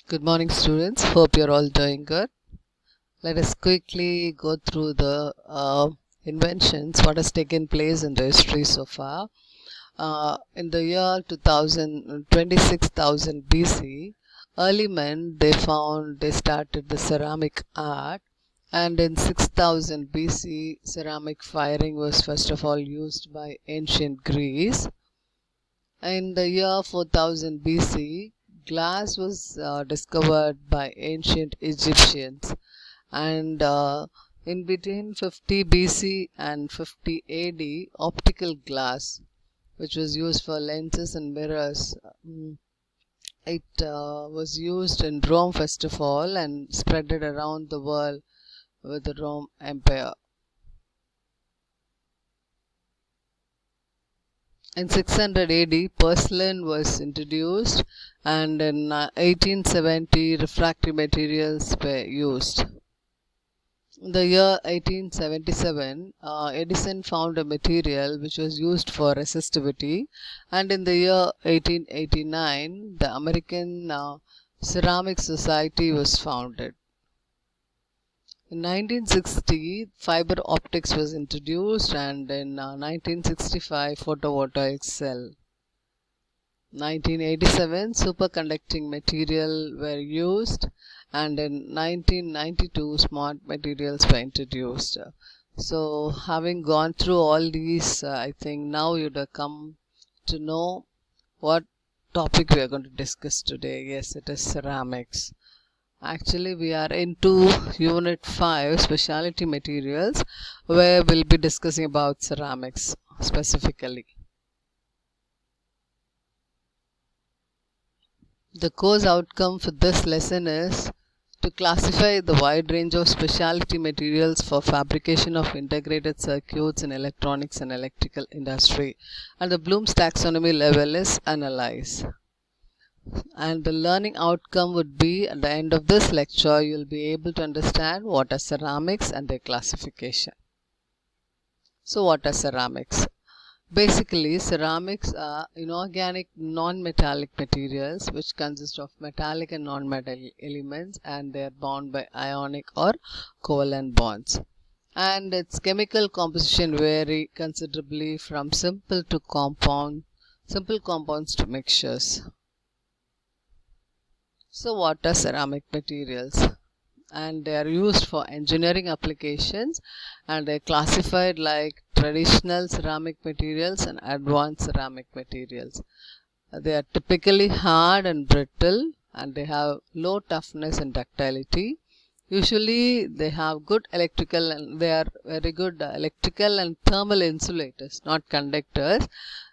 Good morning, students. Hope you're all doing good. Let us quickly go through the inventions, what has taken place in the history so far. In the year 26,000 BC, early men they started the ceramic art, and in 6000 BC, ceramic firing was first of all used by ancient Greece. In the year 4000 BC, glass was discovered by ancient Egyptians, and in between 50 BC and 50 AD, optical glass, which was used for lenses and mirrors, it was used in Rome first of all and spread it around the world with the Rome Empire. In 600 AD, porcelain was introduced, and in 1870, refractory materials were used. In the year 1877, Edison found a material which was used for resistivity, and in the year 1889, the American Ceramic Society was founded. In 1960, fiber optics was introduced, and in 1965, photovoltaic cell. 1987, superconducting material were used, and in 1992, smart materials were introduced. So, having gone through all these, I think now you'd have come to know what topic we are going to discuss today. Yes, it is ceramics. Actually, we are into Unit 5, Specialty Materials, where we'll be discussing about ceramics specifically. The course outcome for this lesson is to classify the wide range of specialty materials for fabrication of integrated circuits in electronics and electrical industry, and the Bloom's taxonomy level is analyze. And the learning outcome would be, at the end of this lecture, you will be able to understand what are ceramics and their classification. So what are ceramics? Basically, ceramics are inorganic non-metallic materials which consist of metallic and non-metallic elements, and they are bound by ionic or covalent bonds. And its chemical composition vary considerably from simple compounds to mixtures. So what are ceramic materials? And they are used for engineering applications, and they are classified like traditional ceramic materials and advanced ceramic materials. They are typically hard and brittle, and they have low toughness and ductility. Usually they have good electrical, and they are very good electrical and thermal insulators, not conductors.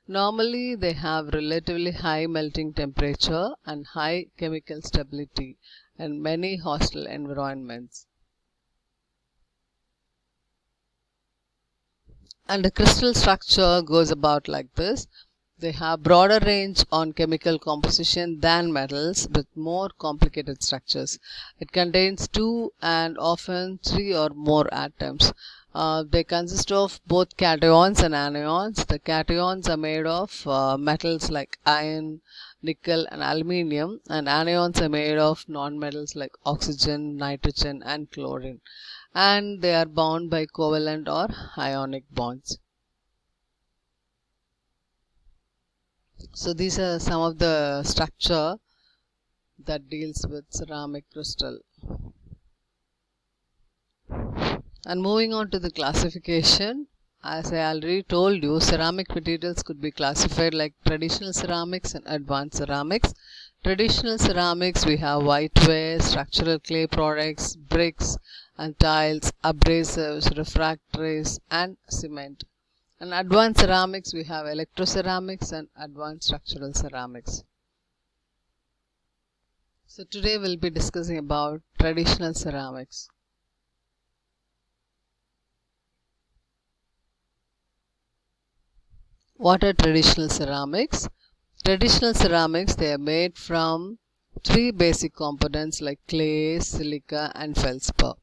Normally they have relatively high melting temperature and high chemical stability in many hostile environments. And the crystal structure goes about like this. They have broader range on chemical composition than metals with more complicated structures. It contains 2 and often 3 or more atoms. They consist of both cations and anions. The cations are made of metals like iron, nickel and aluminium, and anions are made of non-metals like oxygen, nitrogen and chlorine, and they are bound by covalent or ionic bonds. So these are some of the structure that deals with ceramic crystal. And moving on to the classification, as I already told you, ceramic materials could be classified like traditional ceramics and advanced ceramics. Traditional ceramics, we have whiteware, structural clay products, bricks and tiles, abrasives, refractories and cement. And advanced ceramics, we have electroceramics and advanced structural ceramics. So today we'll be discussing about traditional ceramics. What are traditional ceramics? Traditional ceramics, they are made from 3 basic components like clay, silica and feldspar.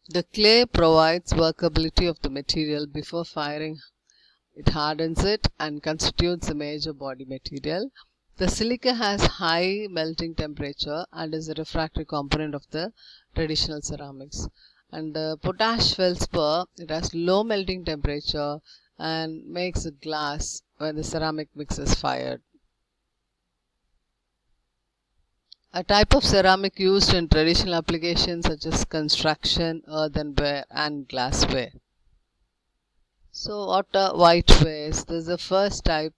The clay provides workability of the material before firing. It hardens it and constitutes a major body material. The silica has high melting temperature and is a refractory component of the traditional ceramics. And the potash feldspar, it has low melting temperature and makes glass when the ceramic mix is fired. A type of ceramic used in traditional applications such as construction, earthenware and glassware. So what are whitewares? This is the first type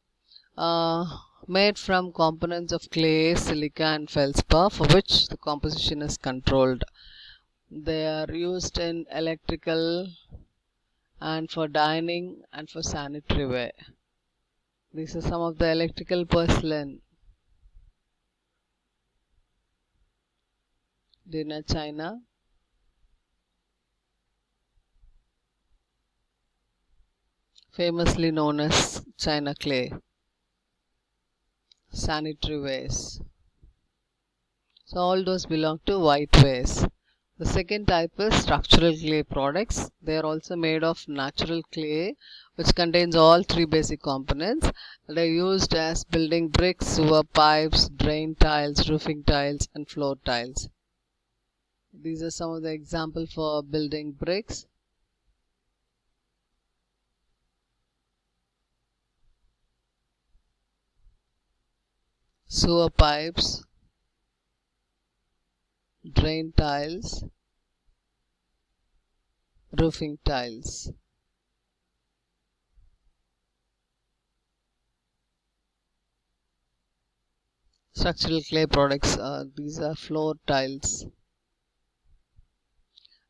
made from components of clay, silica and feldspar for which the composition is controlled. They are used in electrical and for dining and for sanitary ware. These are some of the electrical porcelain. Dinner china, famously known as china clay. Sanitary wares. So all those belong to whitewares. The second type is structural clay products. They are also made of natural clay which contains all three basic components. They are used as building bricks, sewer pipes, drain tiles, roofing tiles and floor tiles. These are some of the examples for building bricks. Sewer pipes, drain tiles, roofing tiles. Structural clay products, these are floor tiles.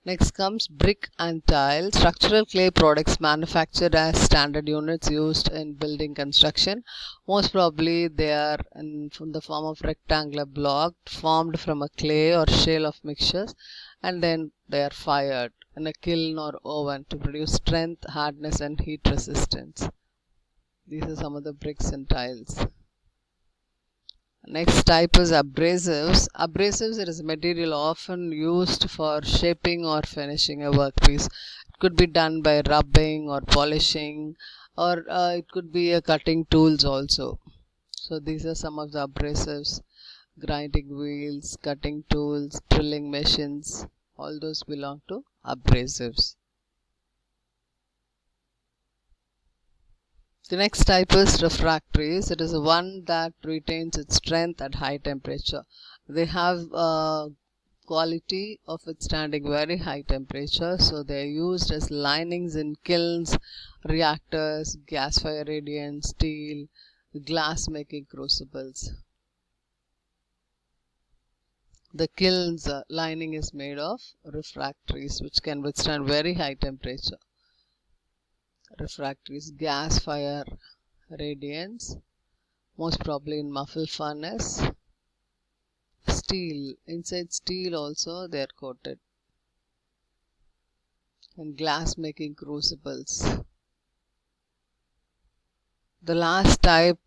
Next comes brick and tile. Structural clay products manufactured as standard units used in building construction. Most probably they are in the form of rectangular block formed from a clay or shale of mixtures, and then they are fired in a kiln or oven to produce strength, hardness and heat resistance. These are some of the bricks and tiles. Next type is abrasives. Abrasives, it is a material often used for shaping or finishing a workpiece. It could be done by rubbing or polishing, or it could be a cutting tools also. So these are some of the abrasives. Grinding wheels, cutting tools, drilling machines, all those belong to abrasives. The next type is refractories. It is the one that retains its strength at high temperature. They have a quality of withstanding very high temperature, so they are used as linings in kilns, reactors, gas fire radiants, steel, glass making crucibles. The kiln's lining is made of refractories which can withstand very high temperature. Refractories, gas fire radiants, most probably in muffle furnace. Steel, inside steel also they are coated. And glass making crucibles. The last type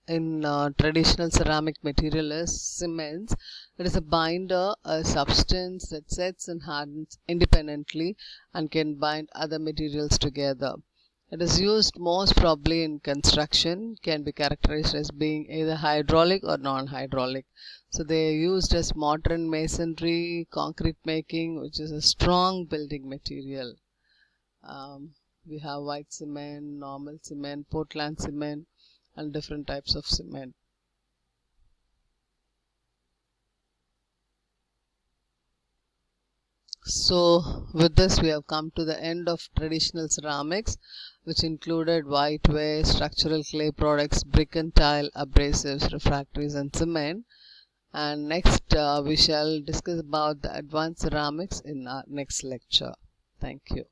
in traditional ceramic material is cements. It is a binder, a substance that sets and hardens independently and can bind other materials together. It is used most probably in construction, can be characterized as being either hydraulic or non-hydraulic. So they are used as mortar and masonry, concrete making, which is a strong building material. We have white cement, normal cement, Portland cement and different types of cement. So with this we have come to the end of traditional ceramics, which included whiteware, structural clay products, brick and tile, abrasives, refractories and cement. And next we shall discuss about the advanced ceramics in our next lecture. Thank you.